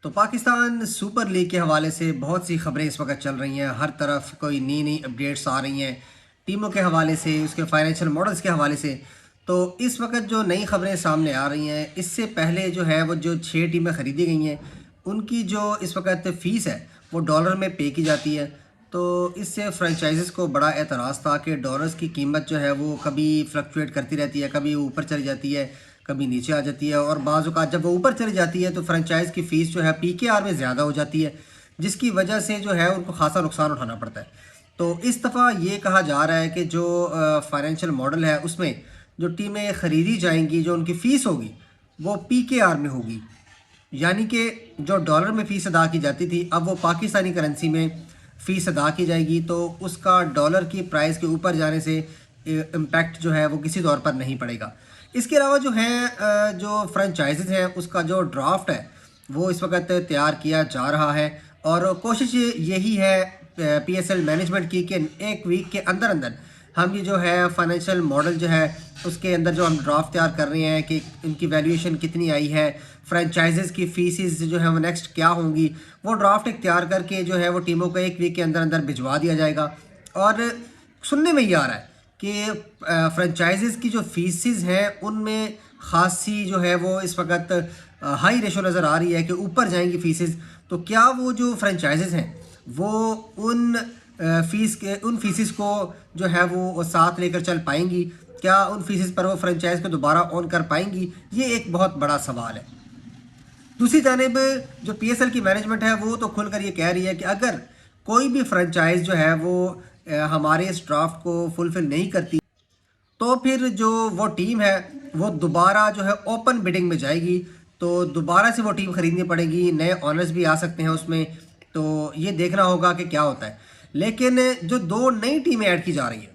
तो Pakistan super league के हवाले से बहुत सी खबरें इस वक्त चल रही हैं। हर तरफ कोई नई नई अपडेट्स आ रही हैं टीमों के हवाले से, उसके फाइनेंशियल मॉडल्स के हवाले से। तो इस वक्त जो नई खबरें सामने आ रही हैं, इससे पहले जो है वो जो 6 टीमें ख़रीदी गई हैं उनकी जो इस वक्त फ़ीस है वो डॉलर में पे की जाती है। तो इससे फ्रेंचाइज़ को बड़ा एतराज़ था कि डॉलर्स की कीमत जो है वो कभी फ्लक्चुएट करती रहती है, कभी ऊपर चली जाती है, कभी नीचे आ जाती है। और बाज़ औक़ात जब वो ऊपर चली जाती है तो फ्रेंचाइज़ की फ़ीस जो है पीकेआर में ज़्यादा हो जाती है, जिसकी वजह से जो है उनको खासा नुकसान उठाना पड़ता है। तो इस दफ़ा ये कहा जा रहा है कि जो फाइनेंशियल मॉडल है उसमें जो टीमें ख़रीदी जाएंगी, जो उनकी फ़ीस होगी वो पीकेआर में होगी, यानी कि जो डॉलर में फ़ीस अदा की जाती थी अब वो पाकिस्तानी करेंसी में फ़ीस अदा की जाएगी। तो उसका डॉलर की प्राइस के ऊपर जाने से इम्पैक्ट जो है वो किसी तौर पर नहीं पड़ेगा। इसके अलावा जो है जो फ्रेंचाइज़ हैं उसका जो ड्राफ्ट है वो इस वक्त तैयार किया जा रहा है और कोशिश यही है पीएसएल मैनेजमेंट की कि एक वीक के अंदर अंदर हम ये जो है फाइनेंशियल मॉडल जो है उसके अंदर जो हम ड्राफ्ट तैयार कर रहे हैं कि इनकी वैल्यूएशन कितनी आई है, फ्रेंचाइजेज़ की फ़ीसेस जो है वो नेक्स्ट क्या होंगी, वो ड्राफ्ट एक तैयार करके जो है वो टीमों को एक वीक के अंदर अंदर भिजवा दिया जाएगा। और सुनने में ये आ रहा है कि फ्रेंचाइजेज़ की जो फ़ीसेस हैं उनमें ख़ासी जो है वो इस वक्त हाई रेशो नज़र आ रही है कि ऊपर जाएंगी फ़ीसेस। तो क्या वो जो फ्रेंचाइजेज़ हैं वो उन फ़ीसेस को जो है वो साथ लेकर चल पाएंगी? क्या उन फ़ीसेस पर वो फ्रेंचाइज़ को दोबारा ऑन कर पाएंगी? ये एक बहुत बड़ा सवाल है। दूसरी जानिब जो पीएसएल की मैनेजमेंट है वो तो खुलकर ये कह रही है कि अगर कोई भी फ्रेंचाइज जो है वो हमारे इस ड्राफ्ट को फुलफ़िल नहीं करती तो फिर जो वो टीम है वो दोबारा जो है ओपन बिडिंग में जाएगी। तो दोबारा से वो टीम ख़रीदनी पड़ेगी, नए ऑनर्स भी आ सकते हैं उसमें। तो ये देखना होगा कि क्या होता है। लेकिन जो 2 नई टीमें ऐड की जा रही हैं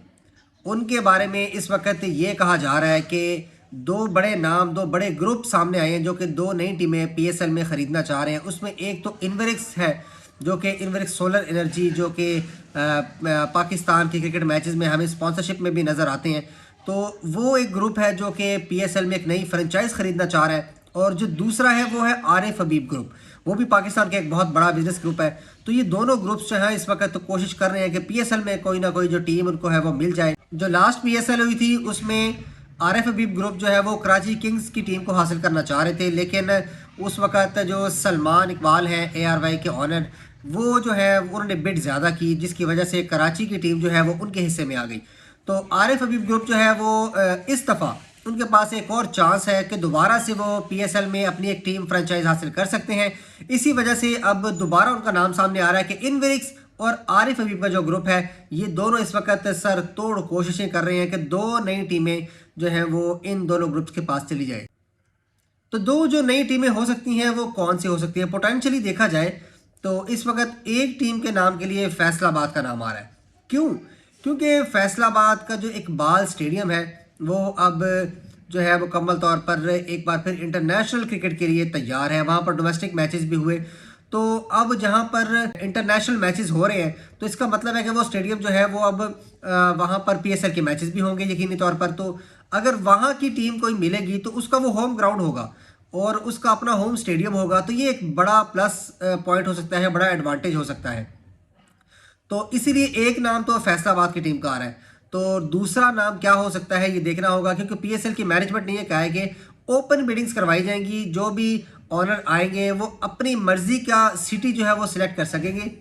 उनके बारे में इस वक्त ये कहा जा रहा है कि 2 बड़े नाम, 2 बड़े ग्रुप सामने आए हैं जो कि 2 नई टीमें पीएसएल में ख़रीदना चाह रहे हैं। उसमें एक तो इन्वेरिक्स है, जो कि इन्वेरिक्स सोलर एनर्जी, जो कि पाकिस्तान के क्रिकेट मैचेस में हमें स्पॉन्सरशिप में भी नज़र आते हैं। तो वो एक ग्रुप है जो कि पीएसएल में एक नई फ्रेंचाइज ख़रीदना चाह रहा है। और जो दूसरा है वो है आरिफ हबीब ग्रुप, वो भी पाकिस्तान का एक बहुत बड़ा बिजनेस ग्रुप है। तो ये दोनों ग्रुप्स जो हैं इस वक्त तो कोशिश कर रहे हैं कि पीएसएल में कोई ना कोई जो टीम उनको है वो मिल जाए। जो लास्ट पीएसएल हुई थी उसमें आरिफ हबीब ग्रुप जो है वो कराची किंग्स की टीम को हासिल करना चाह रहे थे, लेकिन उस वक्त जो सलमान इकबाल हैं ARY के ऑनर, वो जो है उन्होंने बिड ज़्यादा की, जिसकी वजह से कराची की टीम जो है वो उनके हिस्से में आ गई। तो आरिफ हबीब ग्रुप जो है वो इस दफ़ा उनके पास एक और चांस है कि दोबारा से वो पीएसएल में अपनी एक टीम फ्रेंचाइज हासिल कर सकते हैं। इसी वजह से अब दोबारा उनका नाम सामने आ रहा है कि इन्वेरिक्स और आरिफ हबीब का जो ग्रुप है ये दोनों इस वक्त सर तोड़ कोशिशें कर रहे हैं कि 2 नई टीमें जो हैं वो इन दोनों ग्रुप्स के पास चली जाए। तो 2 जो नई टीमें हो सकती हैं वो कौन सी हो सकती हैं? पोटेंशियली देखा जाए तो इस वक्त एक टीम के नाम के लिए फैसलाबाद का नाम आ रहा है। क्यों? क्योंकि फैसलाबाद का जो इकबाल स्टेडियम है वो अब जो है मुकम्मल तौर पर एक बार फिर इंटरनेशनल क्रिकेट के लिए तैयार है। वहाँ पर डोमेस्टिक मैचेस भी हुए, तो अब जहाँ पर इंटरनेशनल मैचेस हो रहे हैं तो इसका मतलब है कि वो स्टेडियम जो है वो अब वहाँ पर पीएसएल के मैचेस भी होंगे यकीनी तौर पर। तो अगर वहाँ की टीम कोई मिलेगी तो उसका वो होम ग्राउंड होगा और उसका अपना होम स्टेडियम होगा। तो ये एक बड़ा प्लस पॉइंट हो सकता है, बड़ा एडवांटेज हो सकता है। तो इसीलिए एक नाम तो फैसलाबाद की टीम का आ रहा है। तो दूसरा नाम क्या हो सकता है ये देखना होगा, क्योंकि पीएसएल की मैनेजमेंट ने ये कहा है कि ओपन बिडिंग्स करवाई जाएंगी, जो भी ऑनर आएंगे वो अपनी मर्जी का सिटी जो है वो सिलेक्ट कर सकेंगे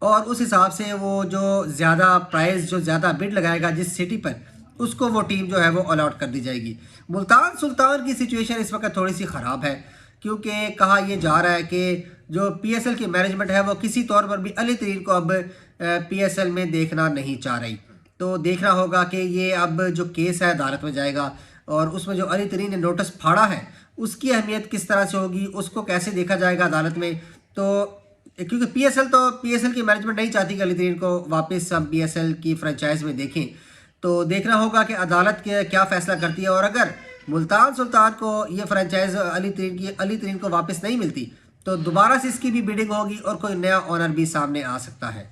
और उस हिसाब से वो जो ज़्यादा प्राइस, जो ज़्यादा बिड लगाएगा जिस सिटी पर, उसको वो टीम जो है वो अलॉट कर दी जाएगी। मुल्तान सुल्तान की सिचुएशन इस वक्त थोड़ी सी ख़राब है, क्योंकि कहा यह जा रहा है कि जो पीएसएल की मैनेजमेंट है वो किसी तौर पर भी अली तरीन को अब पीएसएल में देखना नहीं चाह रही। तो देखना होगा कि ये अब जो केस है अदालत में जाएगा और उसमें जो अली तरीन ने नोटिस फाड़ा है उसकी अहमियत किस तरह से होगी, उसको कैसे देखा जाएगा अदालत में। तो क्योंकि पीएसएल की मैनेजमेंट नहीं चाहती कि अली तरीन को वापस हम पीएसएल की फ्रेंचाइज में देखें। तो देखना होगा कि अदालत के क्या फ़ैसला करती है। और अगर मुल्तान सुल्तान को ये फ्रेंचाइज अली तरीन को वापस नहीं मिलती तो दोबारा से इसकी भी बिडिंग होगी और कोई नया ऑनर भी सामने आ सकता है।